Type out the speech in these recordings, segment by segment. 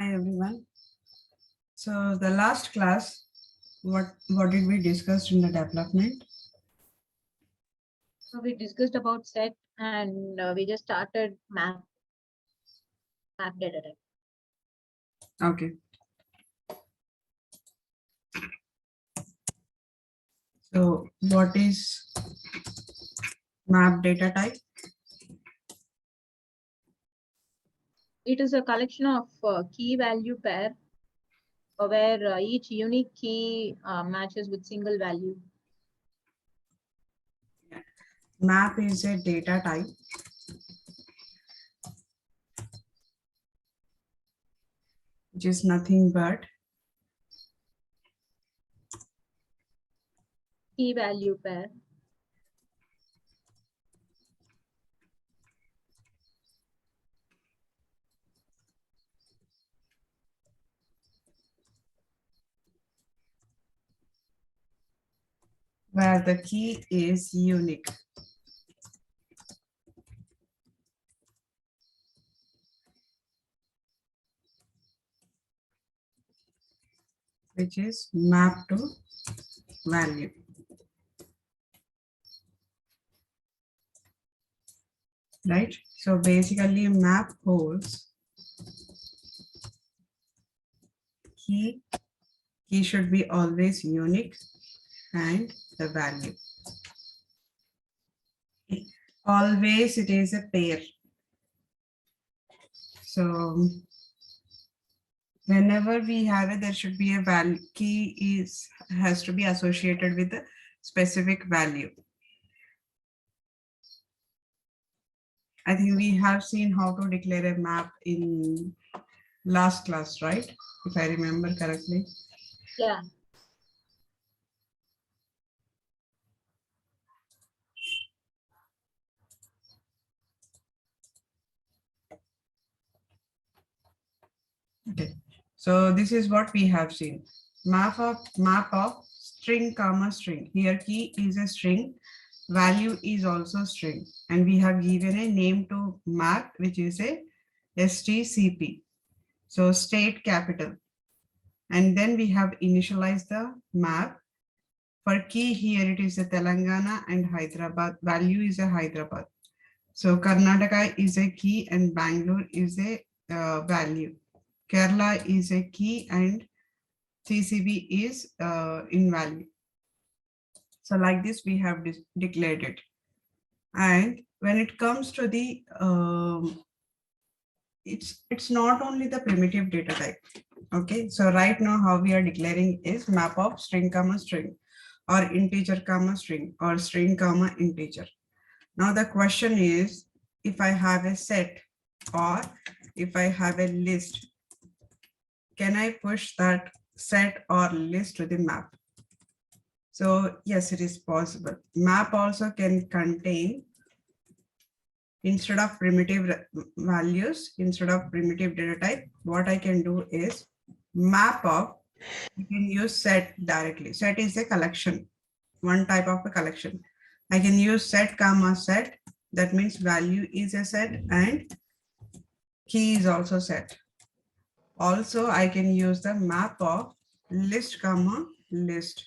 Hi everyone. So the last class, what did we discuss in the development? So we discussed about set and we just started map data type. Okay. So what is map data type? It is a collection of key value pair where each unique key matches with single value. Map is a data type which is nothing but Key value pair where the key is unique. Which is map to value. Right? So basically map holds key should be always unique and the value. Always it is a pair. So whenever we have it, there should be a value. Key has to be associated with a specific value. I think we have seen how to declare a map in last class, right? If I remember correctly. Yeah. Okay. So this is what we have seen. Map of string comma string. Here key is a string. Value is also string. And we have given a name to map, which is a STCP. So state capital. And then we have initialized the map. For key here, it is a Telangana and Hyderabad. Value is a Hyderabad. So Karnataka is a key and Bangalore is a value. Kerala is a key and CCB is in value. So like this, we have declared it. And when it comes to the, it's not only the primitive data type. Okay, so right now how we are declaring is map of string comma string or integer comma string or string comma integer. Now the question is, if I have a set or if I have a list, can I push that set or list to the map? So yes, it is possible. Map also can contain, instead of primitive values, instead of primitive data type, what I can do is map of, you can use set directly. Set is a collection, one type of a collection. I can use set comma set. That means value is a set and key is also set. Also, I can use the map of list comma list.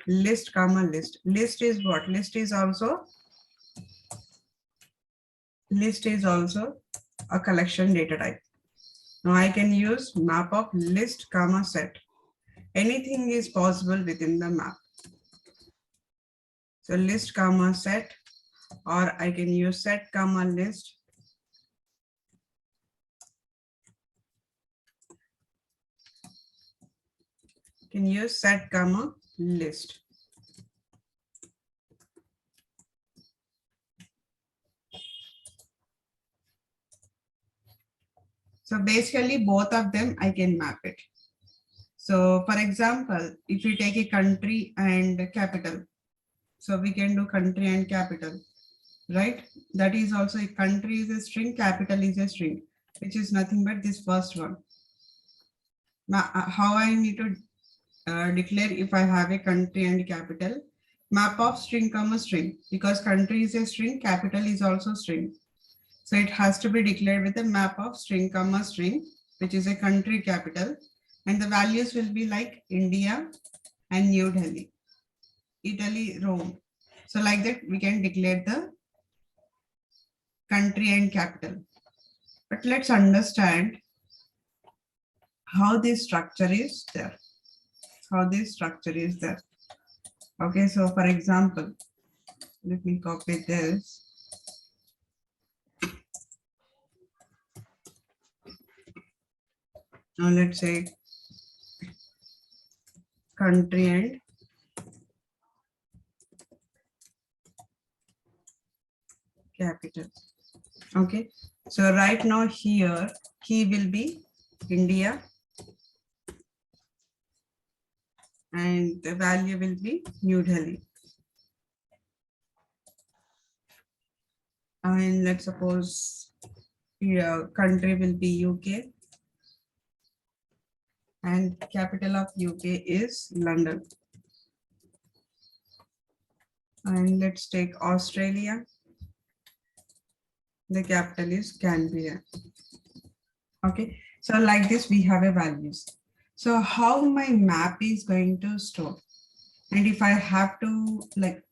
List comma list. List is what? List is also a collection data type. Now I can use map of list comma set. Anything is possible within the map. So list comma set, or I can use set comma list. Can use set comma list. So basically both of them I can map it. So for example, if we take a country and capital, so we can do country and capital, right? That is also a country is a string, capital is a string, which is nothing but this first one. Now, how I need to declare if I have a country and capital? Map of string comma string, because country is a string, capital is also string. So it has to be declared with a map of string comma string, which is a country capital. And the values will be like India and New Delhi, Italy, Rome. So like that, we can declare the country and capital. But let's understand how this structure is there. Okay, so for example, let me copy this. Now let's say country and capital. Okay, so right now here key will be India and the value will be New Delhi. And let's suppose here country will be UK and capital of UK is London. And let's take Australia. The capital is Canberra. Okay, so like this we have a values. So how my map is going to store? And if I have to, like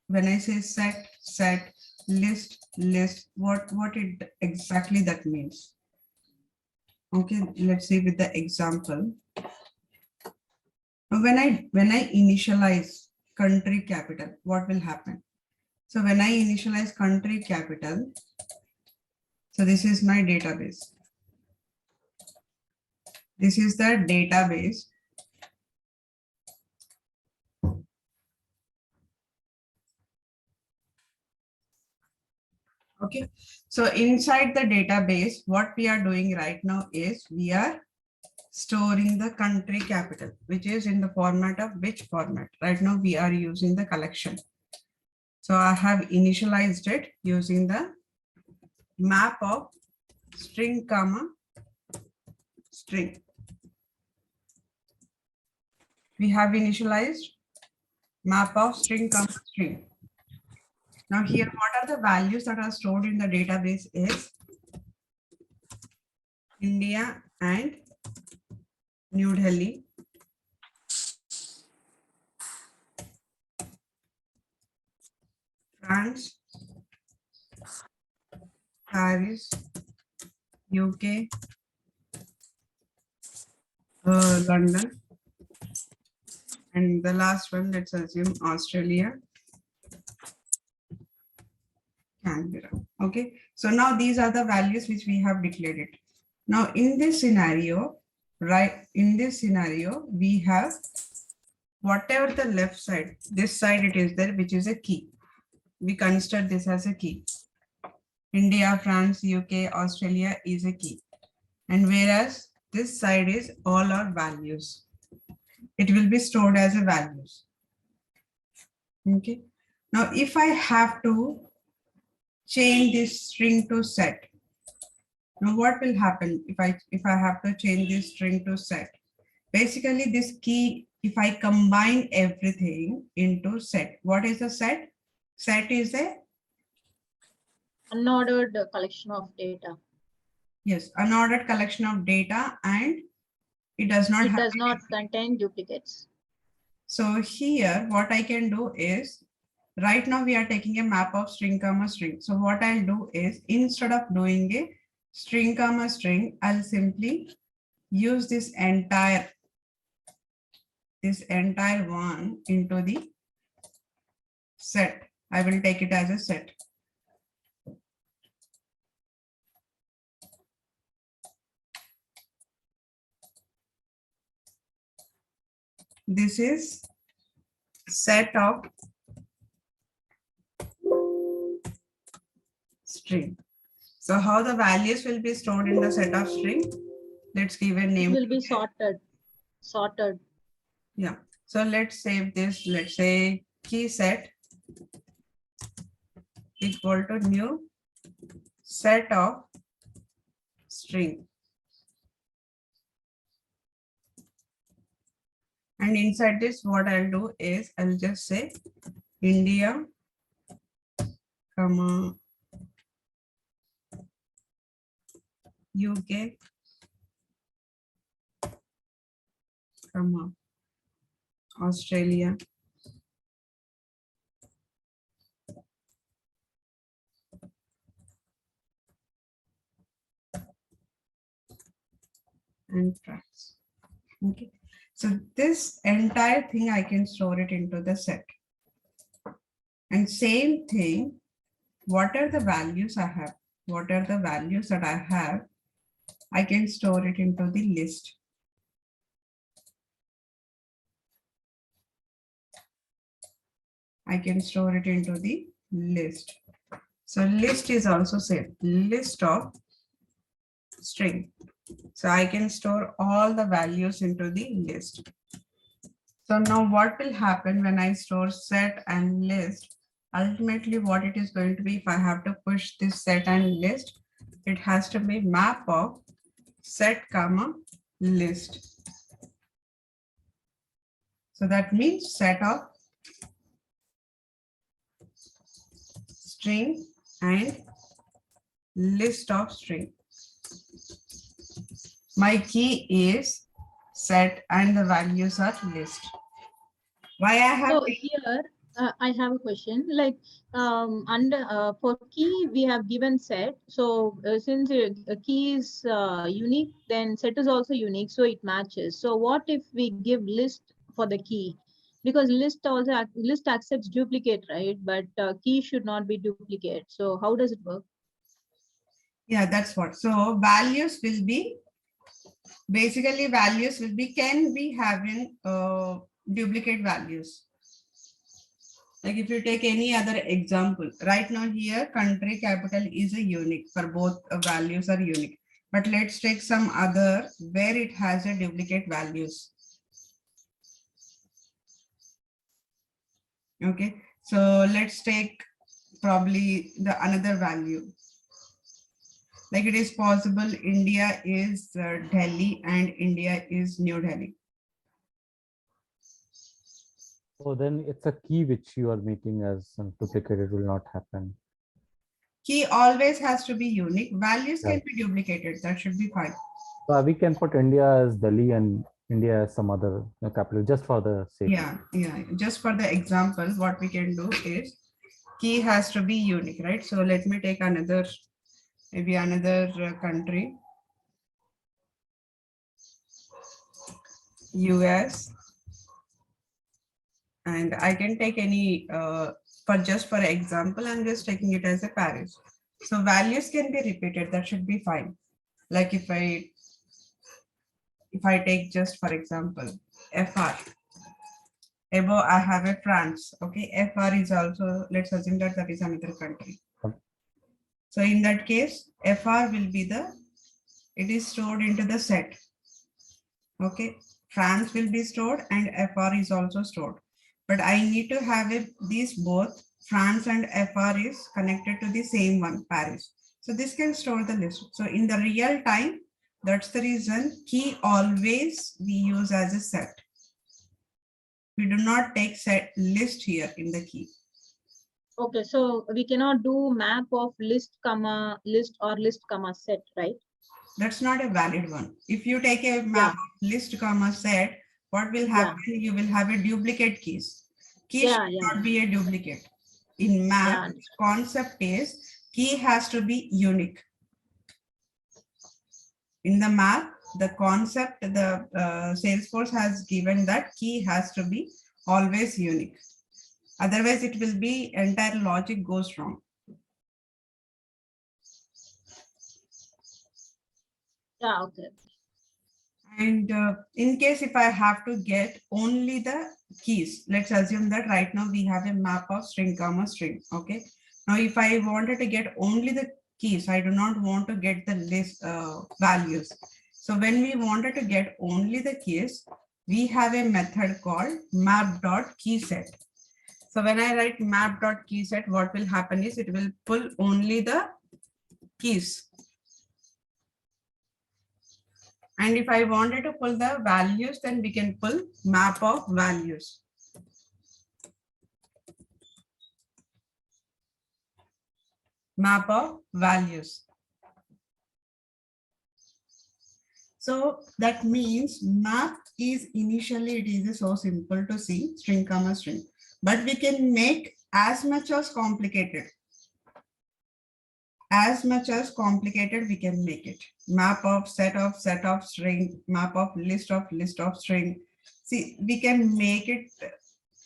when I say set, list, what it exactly that means? Okay, let's see with the example. When I initialize country capital, what will happen? So when I initialize country capital, so this is my database. This is the database. Okay, so inside the database, what we are doing right now is we are storing the country capital, which is in the format of which format? Right now we are using the collection. So I have initialized it using the map of string comma string. We have initialized map of string comma string. Now here, what are the values that are stored in the database is India and New Delhi. France, Paris, UK, London, and the last one, let's assume Australia, Canberra. Okay, so now these are the values which we have declared it. Now in this scenario, right, in this scenario, we have whatever the left side, this side it is there, which is a key. We consider this as a key. India, France, UK, Australia is a key. And whereas this side is all our values. It will be stored as a values. Okay. Now, if I have to change this string to set, now what will happen if I have to change this string to set? Basically, this key, if I combine everything into set, what is a set? Set is a unordered collection of data. Yes, unordered collection of data, and it does not contain duplicates. So here, what I can do is, right now we are taking a map of string comma string. So what I'll do is, instead of doing a string comma string, I'll simply use this entire one into the set. I will take it as a set. This is set of string. So how the values will be stored in the set of string? Let's give a name. It will be sorted. Yeah. So let's save this. Let's say key set equal to new set of string. And inside this, what I'll do is I'll just say India, comma, UK, Australia, and France. Okay, so this entire thing I can store it into the set. And same thing, what are the values I have? What are the values that I have? I can store it into the list. I can store it into the list. So list is also same, list of string. So I can store all the values into the list. So now what will happen when I store set and list? Ultimately, what it is going to be, if I have to push this set and list, it has to be map of set comma list. So that means set of string and list of string. My key is set and the values are list. Why I have So here I have a question. Like under for key we have given set. So since a key is unique, then set is also unique, so it matches. So what if we give list for the key? Because list also list accepts duplicate, right? But key should not be duplicate. So how does it work? yeah, that's what. So values will be basically values will be can be having duplicate values. Like if you take any other example, right now here country capital is a unique for both values are unique. But let's take some other where it has a duplicate values. Okay, so let's take probably the another value. Like it is possible India is Delhi and India is New Delhi. So then it's a key which you are making as duplicated will not happen. Key always has to be unique. Values can Right. be duplicated. That should be fine. So we can put India as Delhi and India as some other capital just for the sake. Yeah, yeah. Just for the example, what we can do is key has to be unique, right? So let me take another, maybe another country, US, and I can take any, for just for example, I'm just taking it as a Paris. So values can be repeated. That should be fine. Like if I take just for example, FR. Above I have a France. Okay, FR is also, let's assume that that is another country. So in that case, FR will be the, it is stored into the set. Okay, France will be stored and FR is also stored. But I need to have it, these both France and FR is connected to the same one, Paris. So this can store the list. So in the real time, that's the reason key always we use as a set. We do not take set list here in the key. Okay, so we cannot do map of list comma list or list comma set, right? That's not a valid one. If you take a map of list comma set, what will happen? You will have a duplicate keys. Key should not be a duplicate. In map, concept is key has to be unique. In the map, the concept, the Salesforce has given that key has to be always unique. Otherwise, it will be entire logic goes wrong. Yeah, okay. And in case if I have to get only the keys, let's assume that right now we have a map of string comma string. Okay. Now, if I wanted to get only the keys, I do not want to get the list values. So when we wanted to get only the keys, we have a method called Map.Keyset. So when I write Map.Keyset, what will happen is it will pull only the keys. And if I wanted to pull the values, then we can pull map of values. Map of values. So that means map is initially it is so simple to see string comma string, but we can make as much as complicated. As much as complicated we can make it. Map of set of string, map of list of string. See, we can make it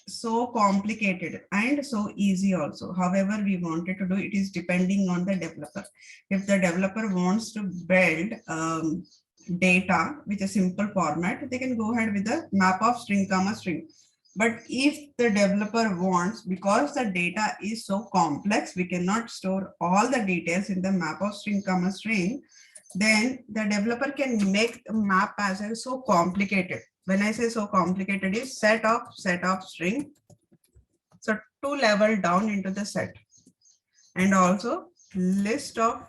so complicated and so easy also. However we wanted to do it is depending on the developer. If the developer wants to build data with a simple format, they can go ahead with the map of string comma string. But if the developer wants, because the data is so complex, we cannot store all the details in the map of string comma string, then the developer can make the map as a so complicated. When I say so complicated is set of string. So 2 level down into the set, and also list of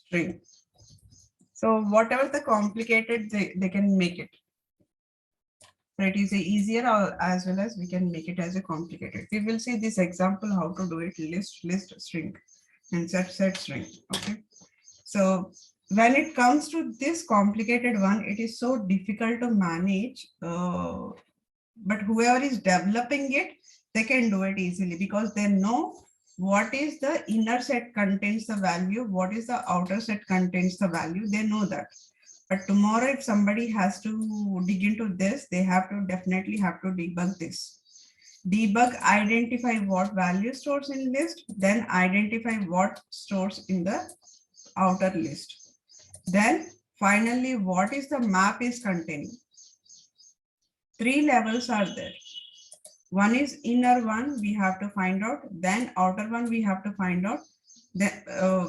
string. So whatever the complicated, they can make it. So it is a easier or as well as we can make it as a complicated. We will see this example how to do it, list string and set string. Okay. So when it comes to this complicated one, it is so difficult to manage. But whoever is developing it, they can do it easily because they know what is the inner set contains the value, what is the outer set contains the value. They know that. But tomorrow, if somebody has to dig into this, they have to definitely have to debug this. Debug, identify what value stores in list, then identify what stores in the outer list. Then finally, what is the map is containing. 3 levels are there. One is inner one, we have to find out. Then outer one, we have to find out. Then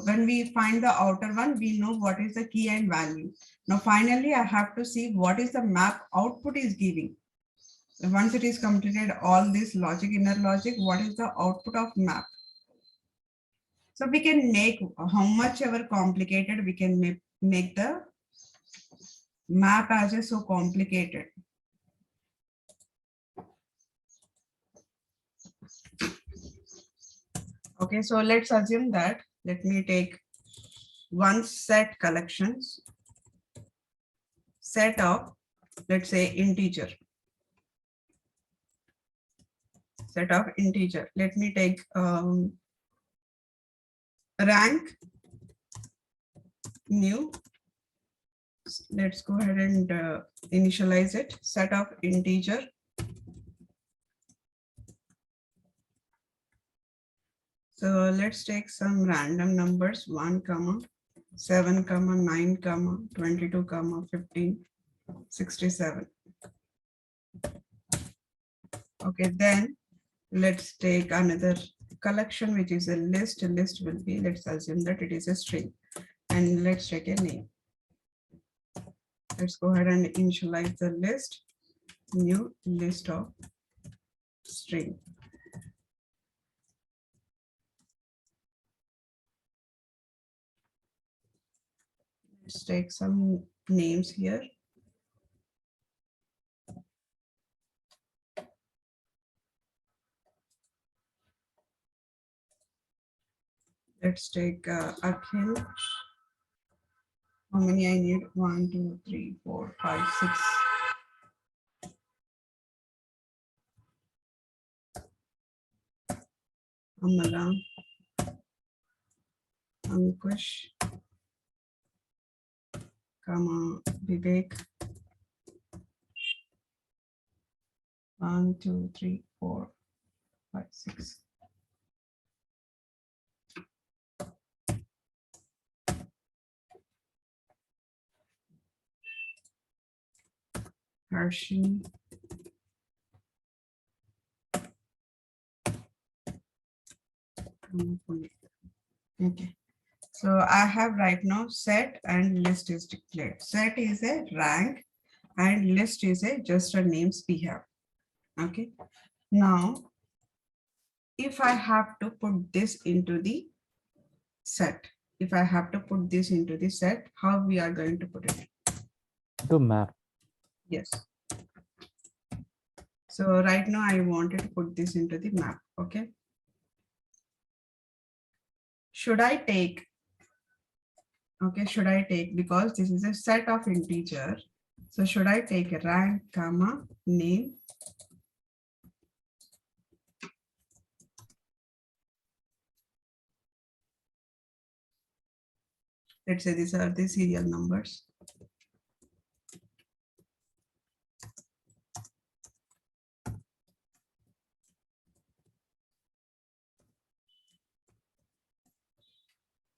when we find the outer one, we know what is the key and value. Now, finally, I have to see what is the map output is giving. Once it is completed, all this logic, inner logic, what is the output of map? So we can make how much ever complicated, we can make the map as a so complicated. Okay, so let's assume that, let me take one set collections, set of, let's say integer, set of integer. Let me take rank new. Let's go ahead and initialize it. Set of integer. So let's take some random numbers 1, 7, 9, 22, 15, 67. Okay, then let's take another collection, which is a list. A list will be, let's assume that it is a string, and let's take a name. Let's go ahead and initialize the list, new list of string. Let's take some names here. Let's take Akhil. How many I need? 1, 2, 3, 4, 5, 6. Amala, Ankush, Vivek. 1, 2, 3, 4, 5, 6. Harshini. Okay. So I have right now set and list is declared. Set is a rank and list is a just a names we have. Okay. Now, if I have to put this into the set, if I have to put this into the set, how we are going to put it? To map. Yes. So right now I wanted to put this into the map. Okay. should I take, okay, should I take, because this is a set of integer. So should I take a rank, comma, name? Let's say these are the serial numbers.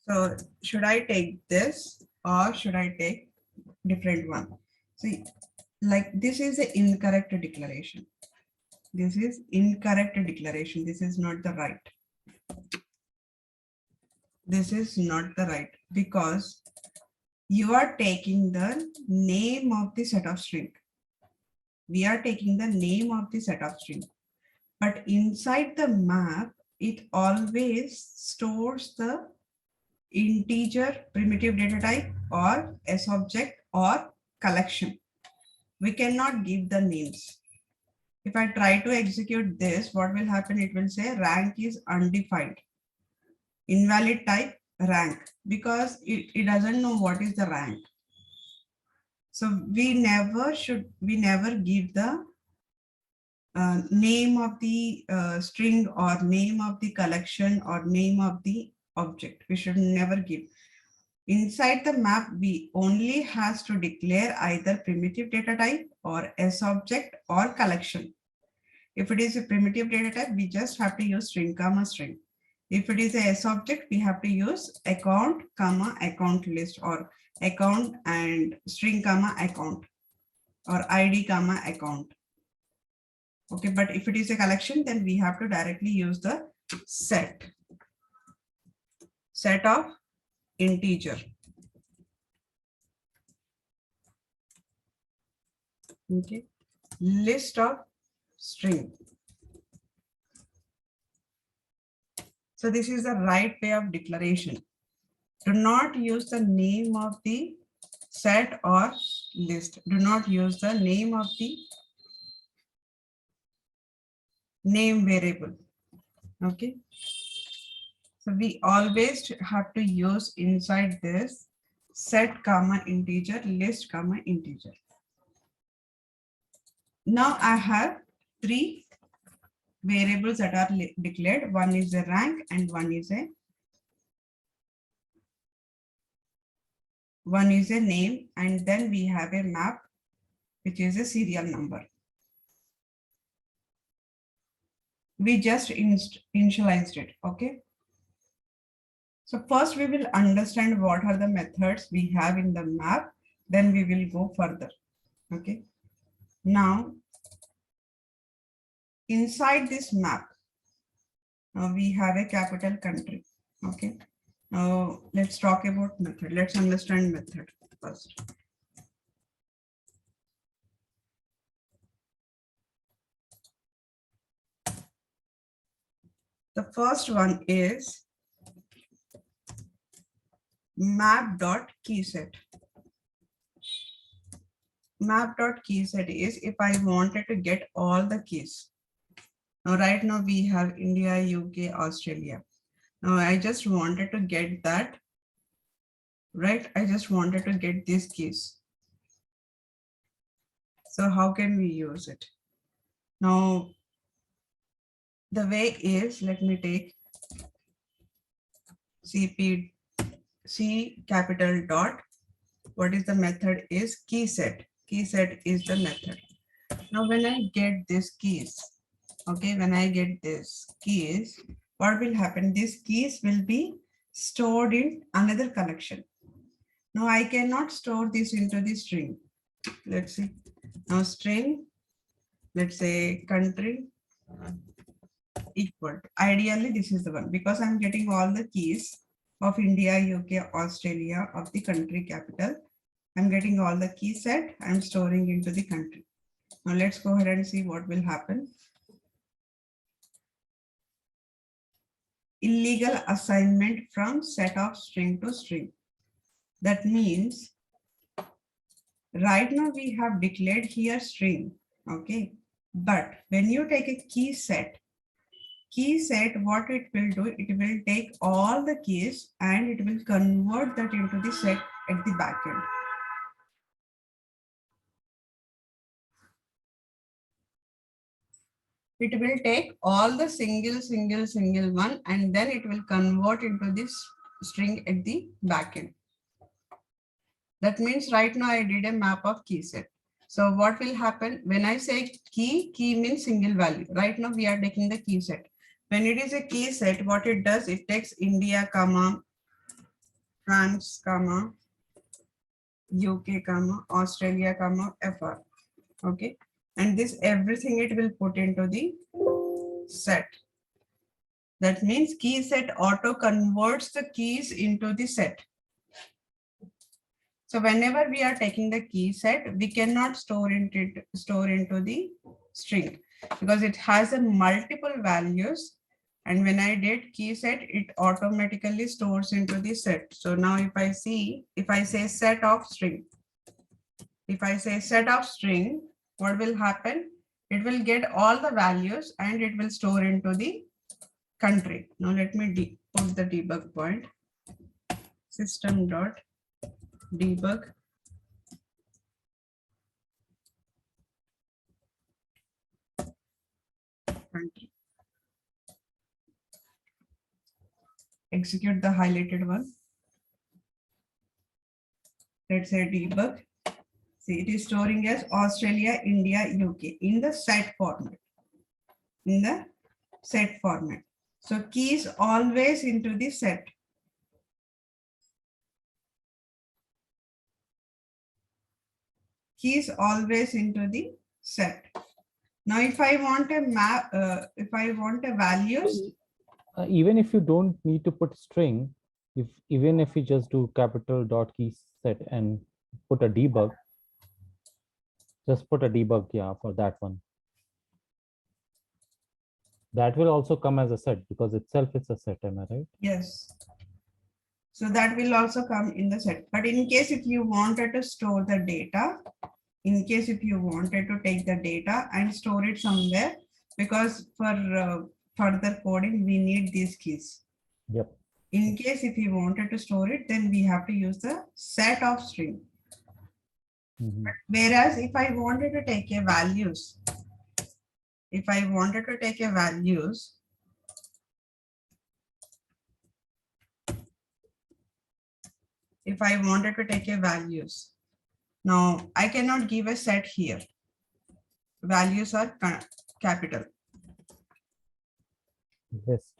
So should I take this or should I take different one? See, like this is the incorrect declaration. This is incorrect declaration. This is not the right. This is not the right, because you are taking the name of the set of string. We are taking the name of the set of string. But inside the map, it always stores the integer primitive data type or S object or collection. We cannot give the names. If I try to execute this, what will happen? It will say rank is undefined. Invalid type rank, because it doesn't know what is the rank. So we never give the name of the string or name of the collection or name of the object. We should never give. Inside the map, we only has to declare either primitive data type or S object or collection. If it is a primitive data type, we just have to use string, comma, string. If it is a S object, we have to use account, comma, account list, or account and string, comma, account, or ID, comma, account. Okay, but if it is a collection, then we have to directly use the set of integer. Okay, list of string. So this is the right way of declaration. Do not use the name of the set or list. Do not use the name of the name variable. Okay. So we always have to use inside this set, comma, integer, list, comma, integer. Now I have three variables that are declared. One is a rank and one is a name, and then we have a map, which is a serial number. We just initialized it. Okay. So first we will understand what are the methods we have in the map, then we will go further. Okay. Now, inside this map, we have a capital country. Okay. Now let's talk about method. Let's understand method first. The first one is Map.Keyset. Map.Keyset is if I wanted to get all the keys. Now, right now we have India, UK, Australia. Now I just wanted to get that, right? I just wanted to get these keys. So how can we use it? Now, the way is, let me take C capital dot. What is the method is keyset. Keyset is the method. Now, when I get these keys, okay, when I get these keys, what will happen? These keys will be stored in another collection. Now, I cannot store this into the string. Let's see. Now, string, let's say country equal. Ideally, this is the one, because I'm getting all the keys of India, UK, Australia, of the country capital. I'm getting all the key set. I'm storing into the country. Now let's go ahead and see what will happen. Illegal assignment from set of string to string. That means right now we have declared here string. Okay. But when you take a key set key set, what it will do, it will take all the keys and it will convert that into the set at the backend. It will take all the single one and then it will convert into this string at the backend. That means right now I did a map of key set. So what will happen when I say key means single value. Right now we are taking the key set. When it is a key set, what it does, it takes India, comma, France, comma, UK, comma, Australia, comma, FR. Okay. And this everything it will put into the set. That means key set auto converts the keys into the set. So whenever we are taking the key set, we cannot store into the string because it has a multiple values. And when I did key set, it automatically stores into the set. So now if I say set of string, what will happen? It will get all the values and it will store into the country. Now let me put the debug point. System.debug country. Execute the highlighted one. Let's say debug. See, it is storing as Australia, India, UK in the set format. So keys always into the set. Keys always into the set. Now, if I want a map, if I want a values. Even if you don't need to put string, even if you just do capital dot key set and put a debug, just put a debug, yeah, for that one. That will also come as a set because itself it's a set, am I right? Yes. So that will also come in the set. But in case if you wanted to store the data, in case if you wanted to take the data and store it somewhere, because for further coding, we need these keys. Yep. In case if you wanted to store it, then we have to use the set of string. Whereas if I wanted to take a values, if I wanted to take a values, now I cannot give a set here. Values are capital. List.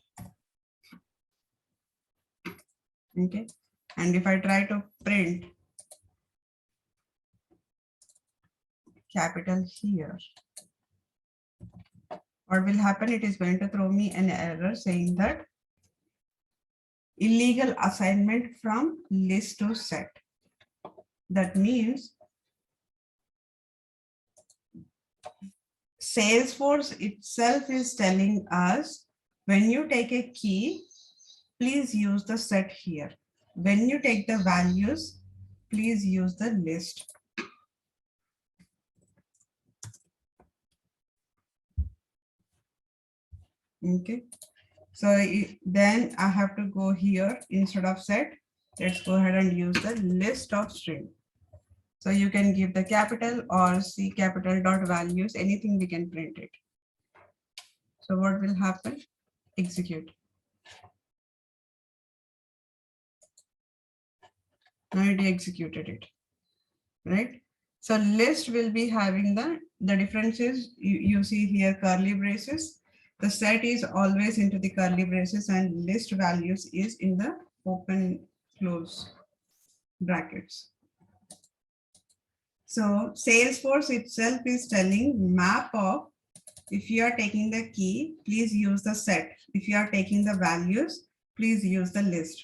Okay. And if I try to print capital here, what will happen? It is going to throw me an error saying that illegal assignment from list to set. That means Salesforce itself is telling us when you take a key, please use the set here. When you take the values, please use the list. Okay. So then I have to go here instead of set. Let's go ahead and use the list of string. So you can give the capital or C capital dot values, anything we can print it. So what will happen? Execute. Now it executed it, right? So list will be having the difference is you see here curly braces. The set is always into the curly braces and list values is in the open close brackets. So Salesforce itself is telling map of, if you are taking the key, please use the set. If you are taking the values, please use the list.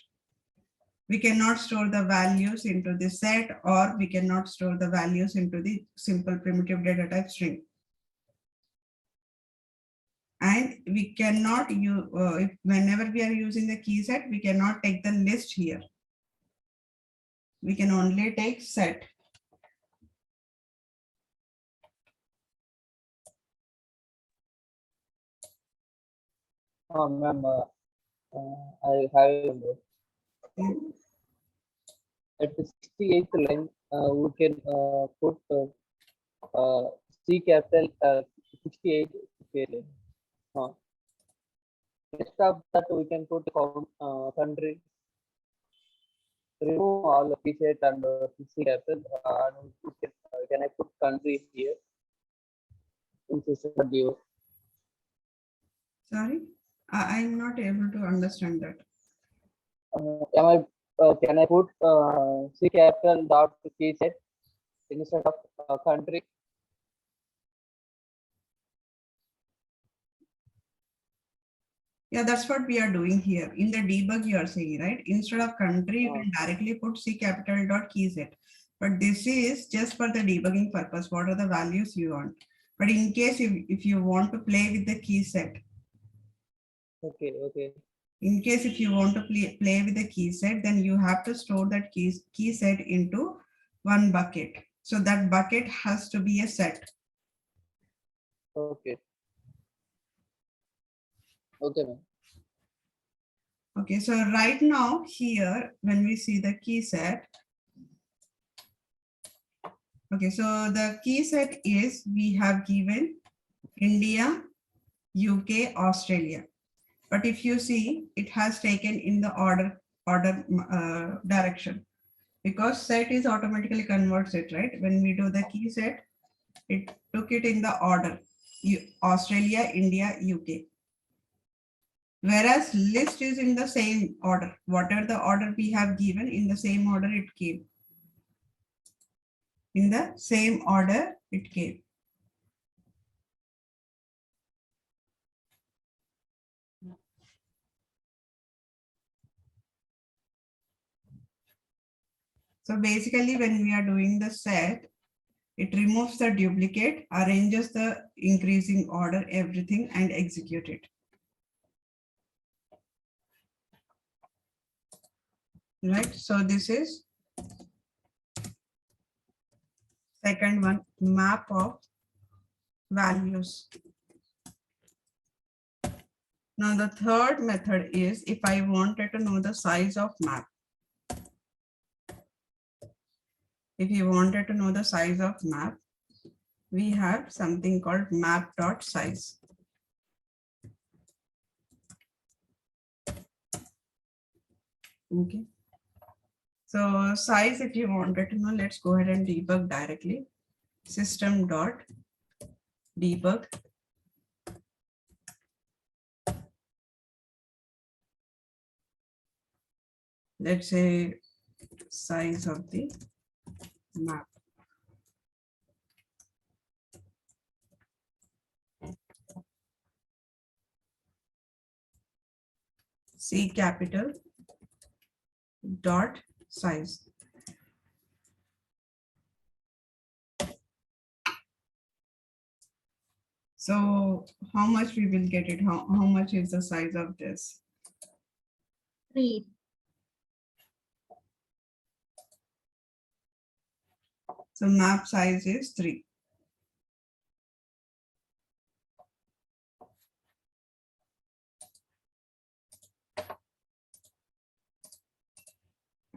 We cannot store the values into the set, or we cannot store the values into the simple primitive data type string. And we cannot use, whenever we are using the key set, we cannot take the list here. We can only take set. Ma'am, I have a number. Hmm. At the 68th line, we can put C capital 68 line. Next of that, we can put country. Remove all Keyset and C capital. And we can I put country here in System.Debug? Sorry, I'm not able to understand that. Can I put C capital dot Keyset instead of country? Yeah, that's what we are doing here. In the debug, you are saying, right? Instead of country, you can directly put C capital dot keyset. But this is just for the debugging purpose. What are the values you want? But in case if you want to play with the key set, Okay, okay. in case if you want to play with the key set, then you have to store that key set into one bucket. So that bucket has to be a set. Okay. Okay, ma'am. Okay, so right now here, when we see the key set, okay, so the key set is we have given India, UK, Australia. But if you see, it has taken in the order direction, because set is automatically converts it, right? When we do the key set, it took it in the order, Australia, India, UK. Whereas list is in the same order. Whatever the order we have given, in the same order it came. In the same order it came. So basically when we are doing the set, it removes the duplicate, arranges the increasing order, everything, and execute it. Right, so this is second one, map of values. Now the third method is if I wanted to know the size of map. If you wanted to know the size of map, we have something called Map.Size. Okay. So size, if you wanted to know, let's go ahead and debug directly. System.Debug. Let's say size of the map. C capital dot size. So how much we will get it? How much is the size of this? 3. So map size is 3.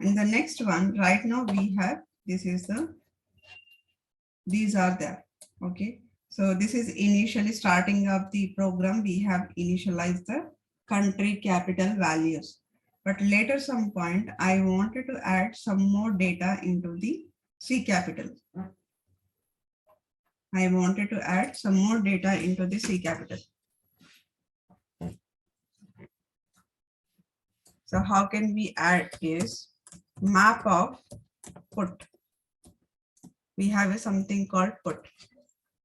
And the next one, right now we have, this is the, these are there. Okay. So this is initially starting of the program. We have initialized the country capital values. But later some point, I wanted to add some more data into the C capital. I wanted to add some more data into the C capital. So how can we add is map of put. We have something called put.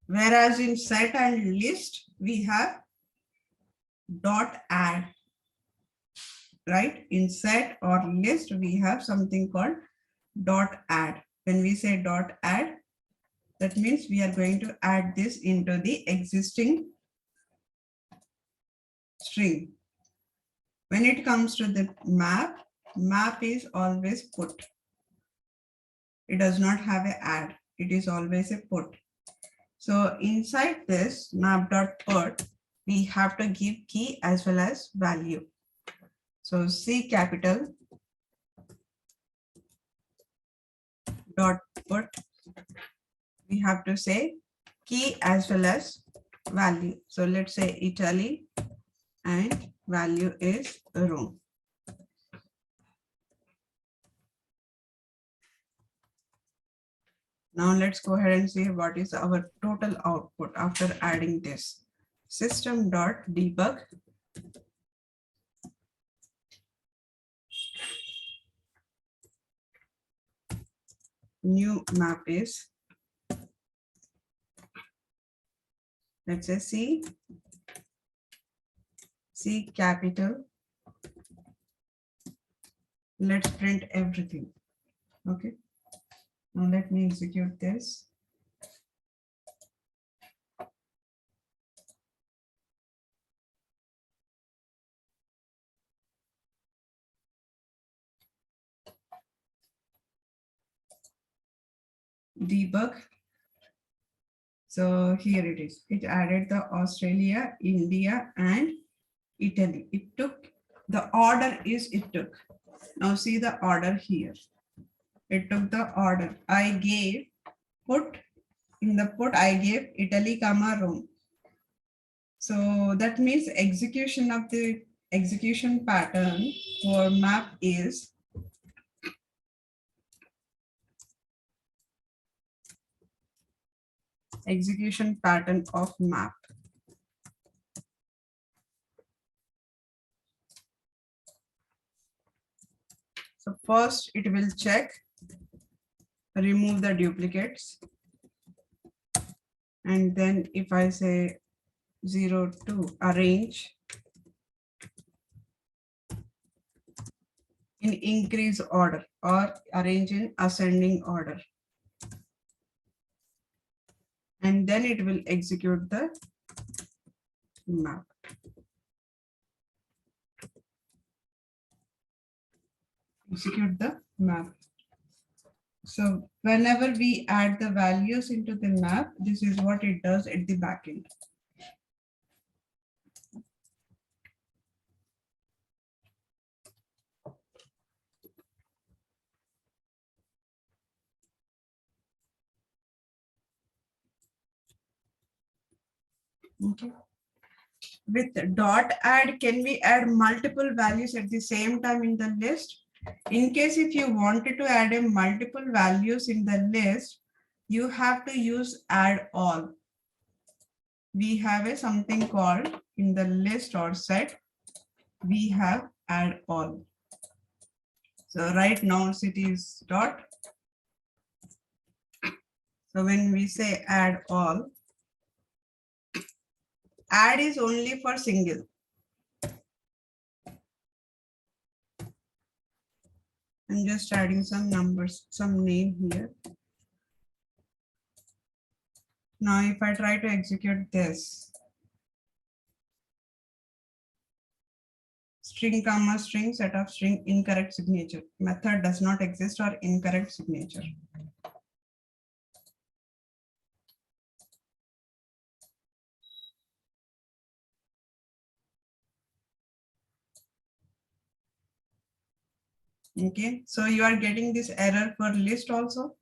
Whereas in set and list, we have dot add. Right? In set or list, we have something called dot add. When we say dot add, that means we are going to add this into the existing string. When it comes to the map, map is always put. It does not have an add. It is always a put. So inside this map.put, we have to give key as well as value. So C capital dot put, we have to say key as well as value. So let's say Italy and value is Rome. Now let's go ahead and see what is our total output after adding this. System.Debug. New map is, let's say C capital. Let's print everything. Okay. Now let me execute this. Debug. So here it is. It added the Australia, India, and Italy. It took the order is it took. Now see the order here. It took the order. I gave put in the put. I gave Italy, comma Rome. So that means execution of the execution pattern for map is execution pattern of map. So first it will check, remove the duplicates. And then if I say 0 to arrange in increase order or arrange in ascending order. And then it will execute the map. Execute the map. So whenever we add the values into the map, this is what it does at the back end. Okay. With dot add, can we add multiple values at the same time in the list? In case if you wanted to add a multiple values in the list, you have to use add all. We have a something called in the list or set, we have add all. So right now cities dot. So when we say add all, add is only for single. I'm just adding some numbers, some name here. Now, if I try to execute this, string comma string set of string incorrect signature, method does not exist or incorrect signature. Okay, so you are getting this error for list also.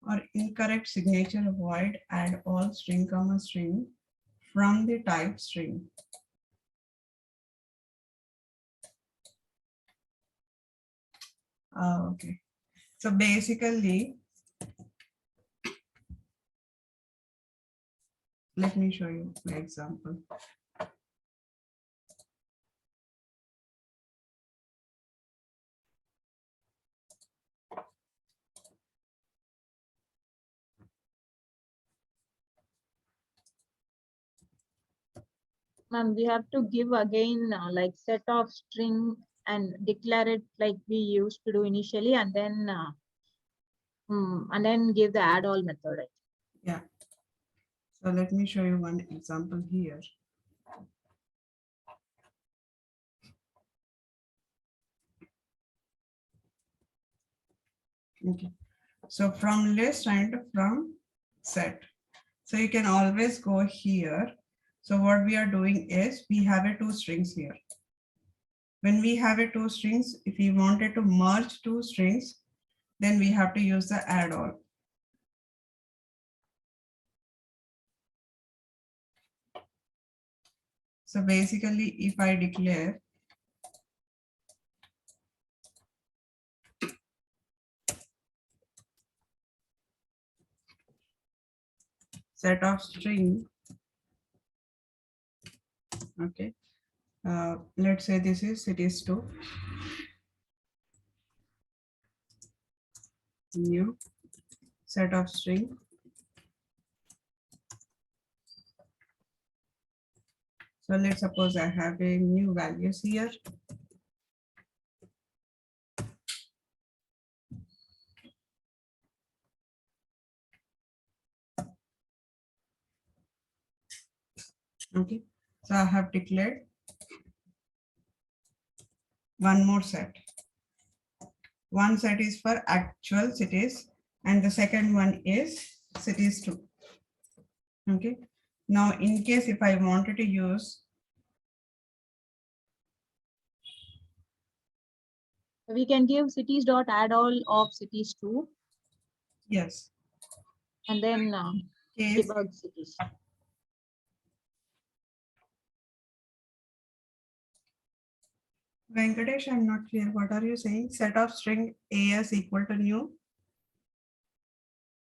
Or incorrect signature, void add all string comma string from the type string. Okay, so basically, let me show you the example. Ma'am, we have to give again like set of string and declare it like we used to do initially, and then and then give the add all method. Right? Yeah. So let me show you one example here. Okay. So from list and from set. So you can always go here. So what we are doing is we have a two strings here. When we have a two strings, if we wanted to merge two strings, then we have to use the add all. So basically, if I declare set of string, okay, let's say this is cities 2, new set of string. So let's suppose I have a new values here. Okay, so I have declared one more set. One set is for actual cities and the second one is cities 2. Okay, now in case if I wanted to use, We can give cities dot add all of cities 2, yes, and then case debug cities. Venkatesh, I'm not clear. What are you saying? Set of string as equal to new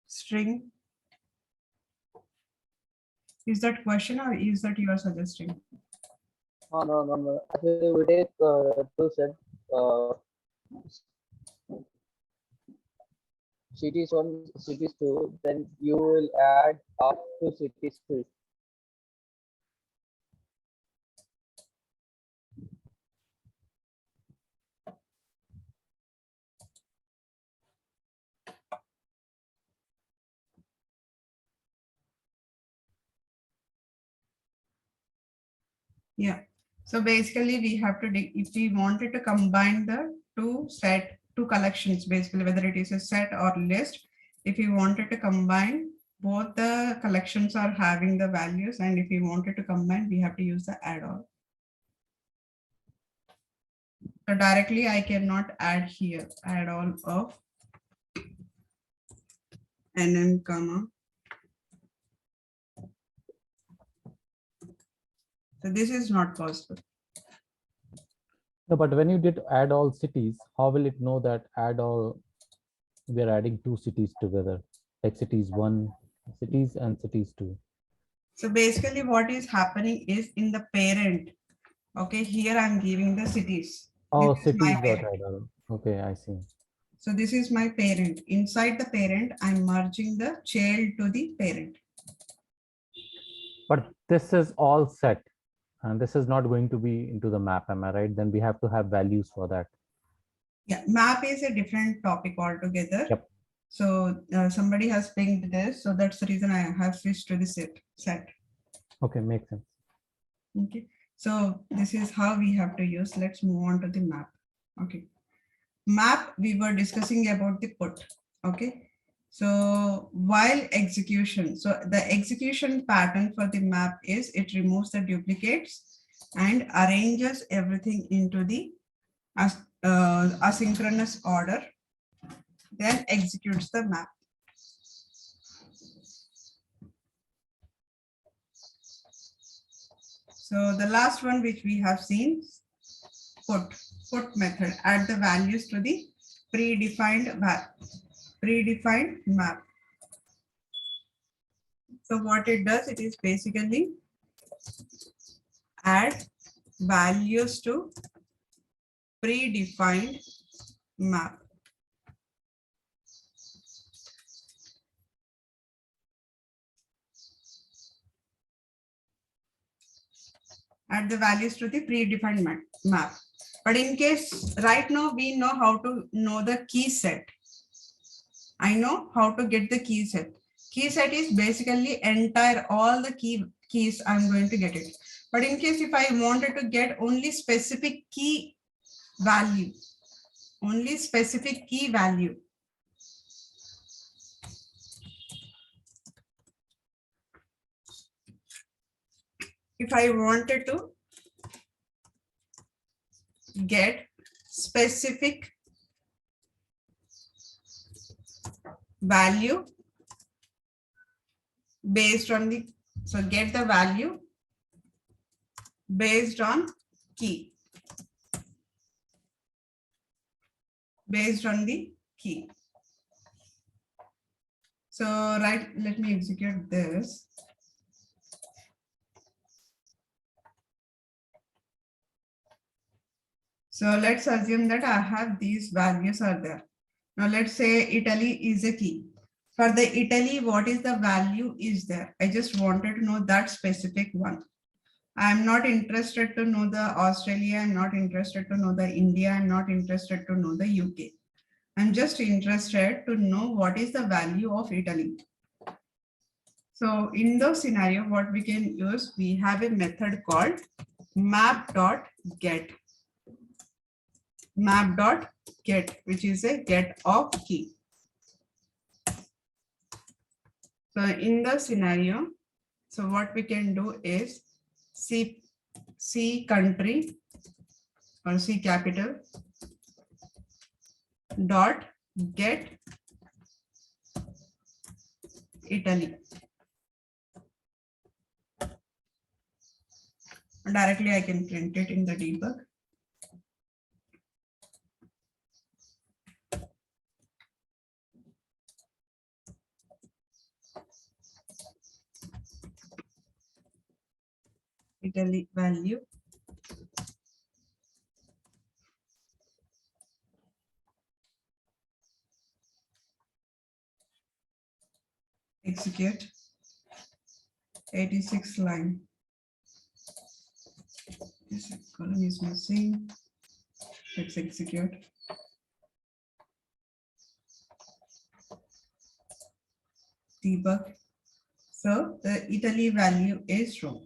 string. Is that question or is that you are suggesting? No. Actually, we take two set cities 1, cities 2, then you will add up to cities 2. Yeah. So basically we have to, if we wanted to combine the two collections, basically whether it is a set or list, if we wanted to combine both the collections are having the values, and if we wanted to combine, we have to use the add all. So directly I cannot add here, add all of NM comma. So this is not possible. No, but when you did add all cities, how will it know that add all, we're adding two cities together, like cities 1, cities and cities 2? So basically what is happening is in the parent. Okay, here I'm giving the cities. Oh, This is my cities dot parent. add all. Okay, I see. So this is my parent. Inside the parent, I'm merging the child to the parent. But this is all set, and this is not going to be into the map, am I right? Then we have to have values for that. Yeah, map is a different topic altogether. Yep. So somebody has pinged this. So that's the reason I have switched to the set. Okay, makes sense. Okay, so this is how we have to use. Let's move on to the map. Okay, map, we were discussing about the put. Okay, so while execution, so the execution pattern for the map is it removes the duplicates and arranges everything into the asynchronous order, then executes the map. So the last one which we have seen, put method, add the values to the predefined map. So what it does, it is basically add values to predefined map. Add the values to the predefined map. But in case right now we know how to know the key set. I know how to get the key set. Key set is basically entire all the keys I'm going to get it. But in case if I wanted to get only specific key value, only specific key value, if I wanted to get specific value based on the, so get the value based on key, based on the key. So right, let me execute this. So let's assume that I have these values are there. Now let's say Italy is a key. For the Italy, what is the value is there? I just wanted to know that specific one. I'm not interested to know the Australia. I'm not interested to know the India. I'm not interested to know the UK. I'm just interested to know what is the value of Italy. So in those scenario, what we can use, we have a method called Map.Get. Map.Get, which is a get of key. So in the scenario, so what we can do is C country or C capital dot get Italy. Directly I can print it in the debug. Italy value. Execute. 86 line. This column is missing. Let's execute. Debug. So the Italy value is wrong.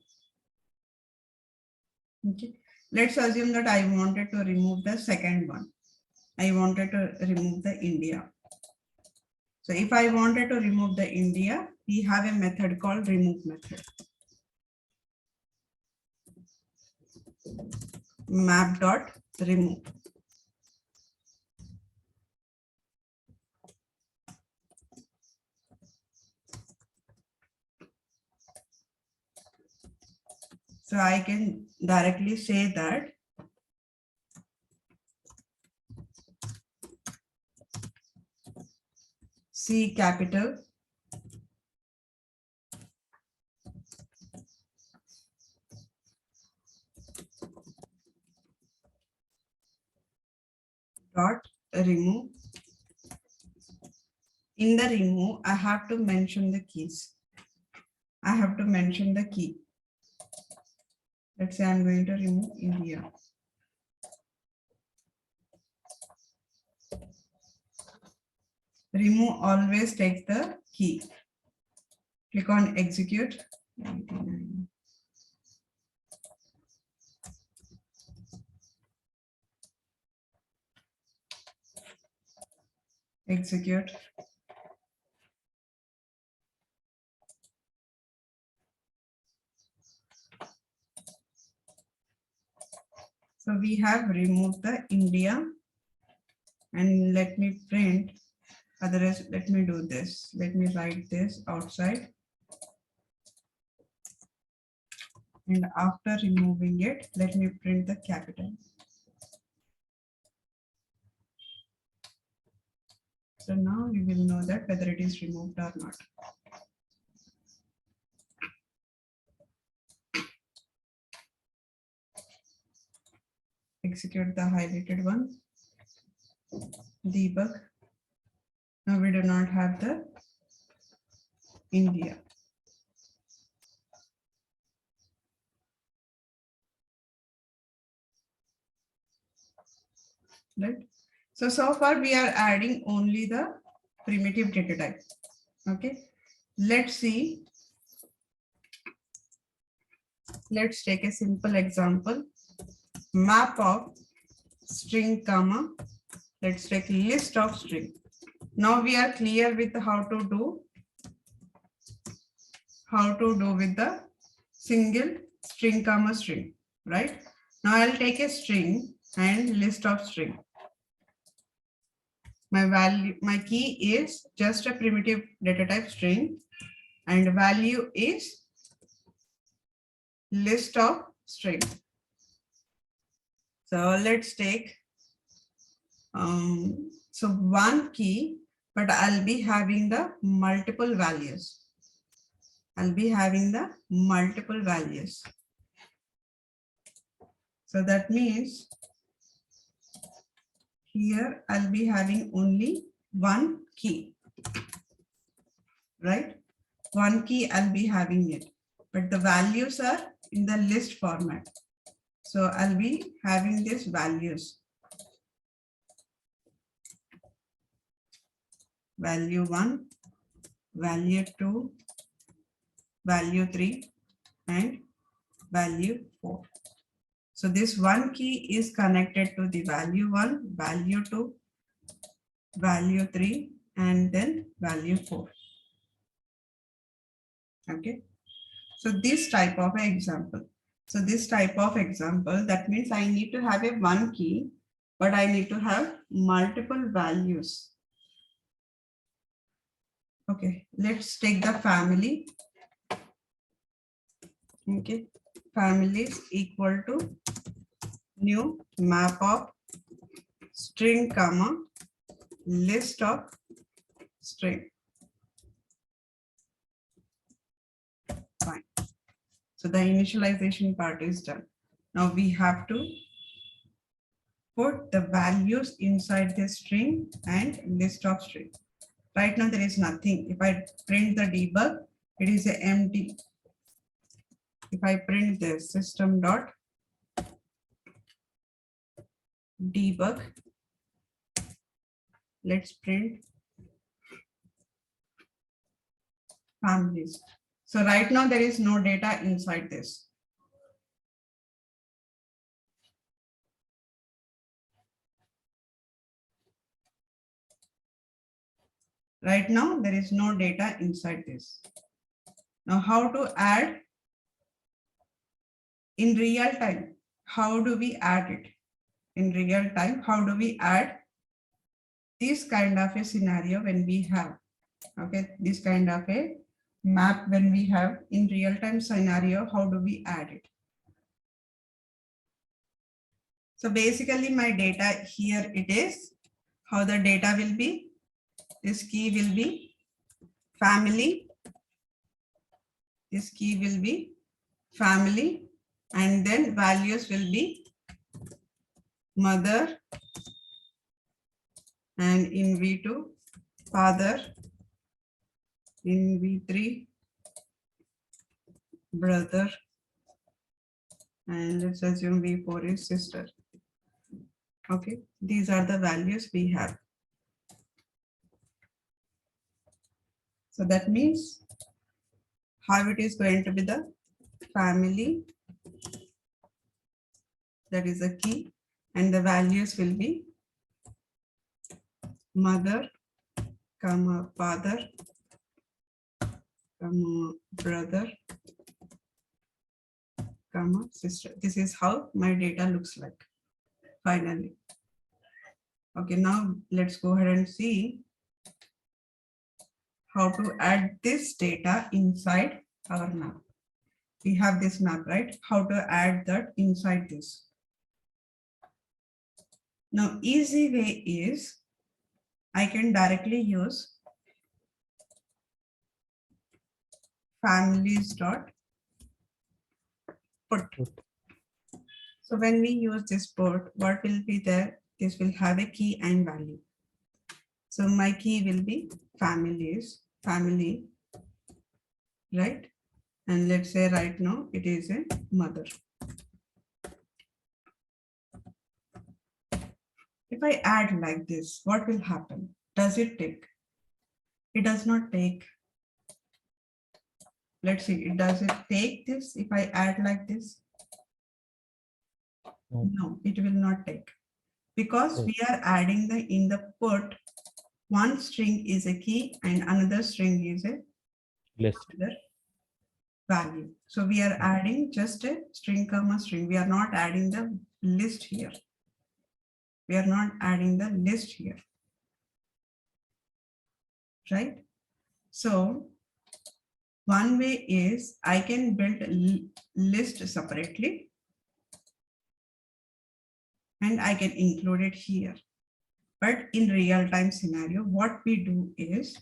Okay. Let's assume that I wanted to remove the second one. I wanted to remove the India. So if I wanted to remove the India, we have a method called remove method. Map.Remove. So I can directly say that C capital dot remove. In the remove, I have to mention the keys. I have to mention the key. Let's say I'm going to remove India. Remove always takes the key. Click on execute. 99. Execute. So we have removed the India, and let me print. Otherwise, let me do this. Let me write this outside. And after removing it, let me print the capital. So now we will know that whether it is removed or not. Execute the highlighted one. Debug. Now we do not have the India. Right. So far we are adding only the primitive data type. Okay, let's see. Let's take a simple example. Map of string comma. Let's take list of string. Now we are clear with how to do with the single string comma string, right? Now I'll take a string and list of string. My key is just a primitive data type string and value is list of string. So let's take so one key, but I'll be having the multiple values. I'll be having the multiple values. So that means here I'll be having only one key, right? One key I'll be having it, but the values are in the list format. So I'll be having these values. Value 1, value 2, value 3, and value 4. So this one key is connected to the value 1, value 2, value 3, and then value 4. Okay. So this type of example. So this type of example, that means I need to have a one key, but I need to have multiple values. Okay, let's take the family. Okay, family is equal to new map of string comma list of string. Fine. So the initialization part is done. Now we have to put the values inside the string and list of string. Right now there is nothing. If I print the debug, it is a empty. If I print the System.Debug, let's print families. So right now there is no data inside this. Right now there is no data inside this. Now how to add in real time? How do we add it in real time? How do we add this kind of a scenario when we have, okay, this kind of a map when we have in real time scenario, how do we add it? So basically my data here it is, how the data will be, this key will be family, this key will be family, and then values will be mother, and in V2 father, in V3 brother, and let's assume V4 is sister. Okay, these are the values we have. So that means how it is going to be the family, that is the key, and the values will be mother, comma father, comma brother, comma sister. This is how my data looks like finally. Okay, now let's go ahead and see how to add this data inside our map. We have this map, right? How to add that inside this. Now, easy way is I can directly use families.put. So when we use this put, what will be there? This will have a key and value. So my key will be families, family, right? And let's say right now it is a mother. If I add like this, what will happen? Does it take? It does not take. Let's see, does it take this if I add like this? No. No, it will not take. Because Yes. we are adding in the put, one string is a key and another string is a List. another value. So we are adding just a string comma string. We are not adding the list here. We are not adding the list here. Right? So one way is I can build a list separately and I can include it here. But in real time scenario, what we do is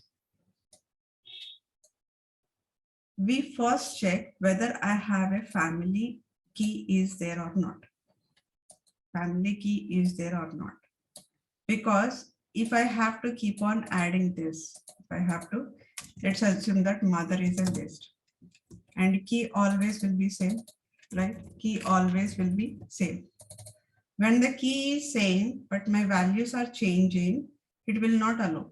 we first check whether I have a family key is there or not. Family key is there or not. Because if I have to keep on adding this, if I have to, let's assume that mother is a list and key always will be same, right? Key always will be same. When the key is same, but my values are changing, it will not allow.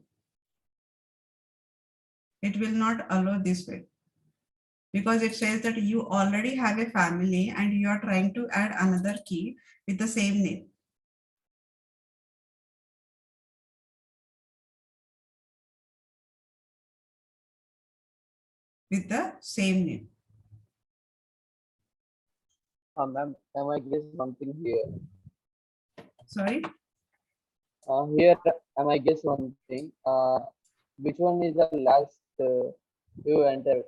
It will not allow this way. Because it says that you already have a family and you are trying to add another key with the same name. With the same name. Ma'am, am I guess something here? Sorry? Here, am I guess one thing? Which one is the last you enter?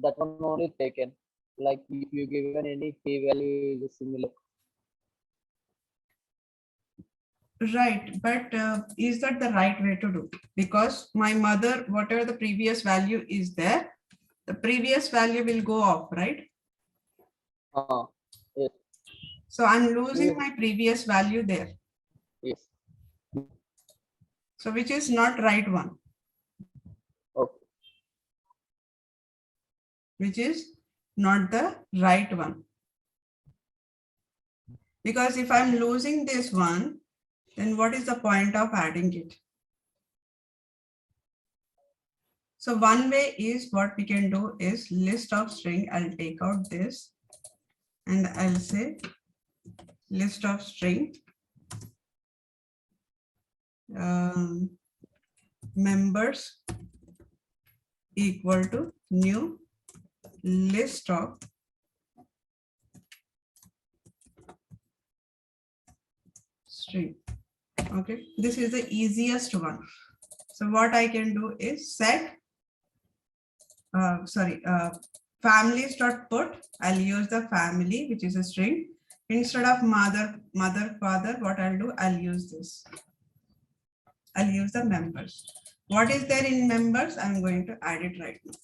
That one only taken. Like if you given any key value is similar. Right, but is that the right way to do? Because my mother, whatever the previous value is there, the previous value will go off, right? Yes. So I'm losing Yes. my previous value there. Yes. So which is not right one, Okay. which is not the right one. Because if I'm losing this one, then what is the point of adding it? So one way is what we can do is list of string. I'll take out this and I'll say list of string members equal to new list of string. Okay, this is the easiest one. So what I can do is set families.put. I'll use the family, which is a string. Instead of mother, father, what I'll do, I'll use this. I'll use the members. What is there in members? I'm going to add it right now.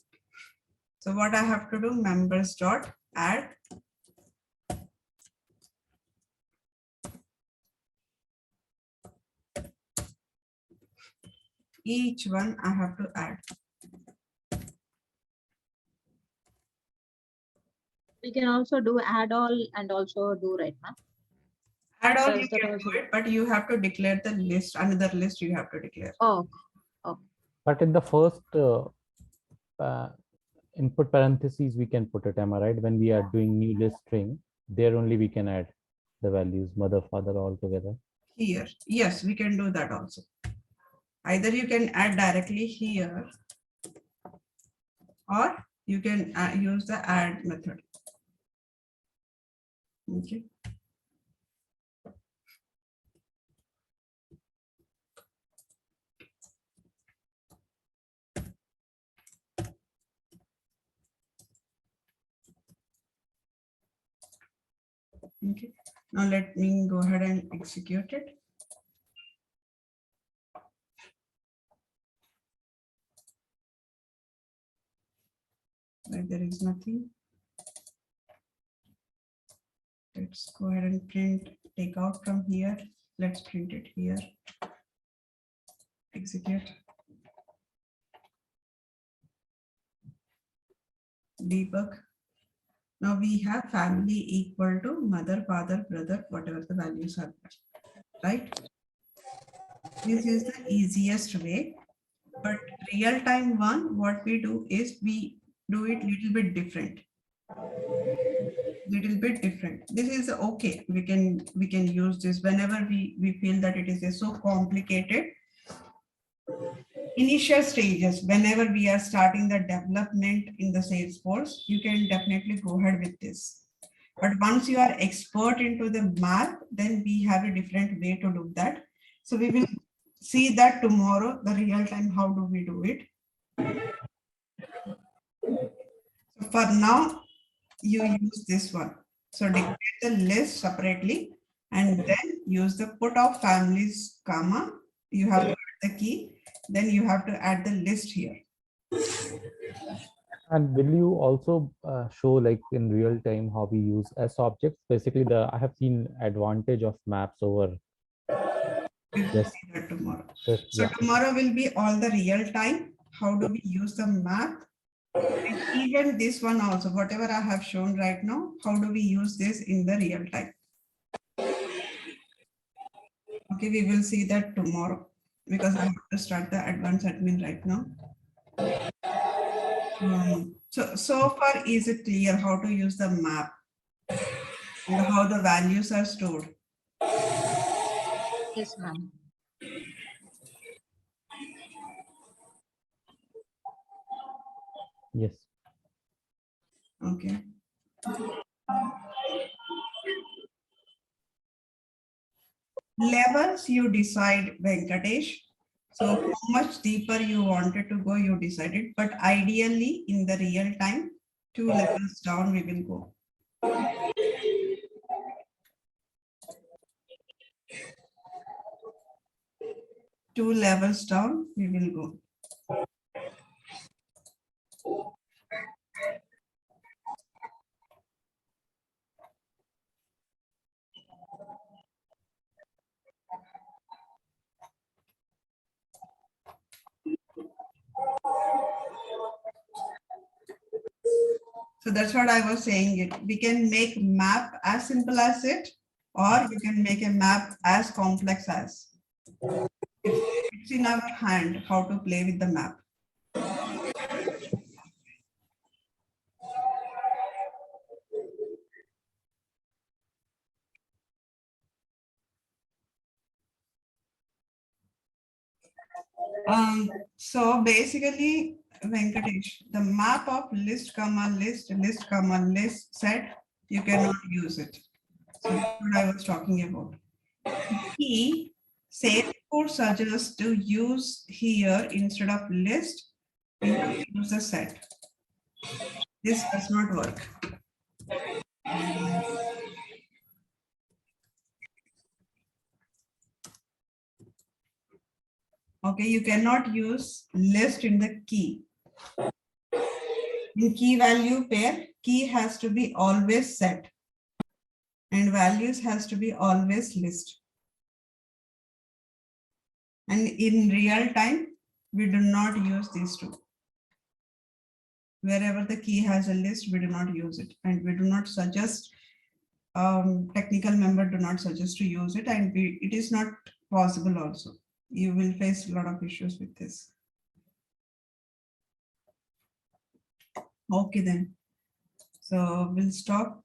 So what I have to do, members.add. Each one I have to add. We can also do add all and also do right now. Add all Does you that can also- do it, but you have to declare the list, another list you have to declare. Oh, But in the first input parentheses, we can put it, am I right? When we are doing new list string, there only we can add the values, mother, father all together. Here, yes, we can do that also. Either you can add directly here or you can use the add method. Okay. Okay, now let me go ahead and execute it. Right, there is nothing. Let's go ahead and print, take out from here. Let's print it here. Execute. Debug. Now we have family equal to mother, father, brother, whatever the values are there, right? This is the easiest way But real time one, what we do is we do it little bit different. This is okay. We can use this whenever we feel that it is so complicated. Initial stages, whenever we are starting the development in the Salesforce, you can definitely go ahead with this. But once you are expert into the map, then we have a different way to do that. So we will see that tomorrow, the real time, how do we do it. So for now, you use this one. So declare the list separately and then use the put of families, comma, you have to add the key, then you have to add the list here. And will you also show like in real time how we use S objects? Basically, I have seen advantage of maps over. We will Yes. see that tomorrow. Yes, So yeah. tomorrow will be all the real time. How do we use the map? And even this one also, whatever I have shown right now, how do we use this in the real time? Okay, we will see that tomorrow because I have to start the advanced admin right now. So far, is it clear how to use the map and how the values are stored? Yes, ma'am. Yes. Okay. Levels you decide, Venkatesh. So how much deeper you wanted to go, you decided. But ideally, in the real time, 2 levels down, we will go. Two levels down, we will go. So that's what I was saying. It we can make map as simple as it, or you can make a map as complex as. It's in our hand how to play with the map. So basically, Venkatesh, the map of list, comma, list, list, comma, list set, you cannot use it. So that's what I was talking about. Key, Salesforce suggests to use here instead of list, we have to use the set. This does not work. Okay, you cannot use list in the key. In key value pair, key has to be always set and values has to be always list. And in real time, we do not use these two. Wherever the key has a list, we do not use it. And we do not suggest, technical member do not suggest to use it. And it is not possible also. You will face a lot of issues with this. Okay then. So we'll stop.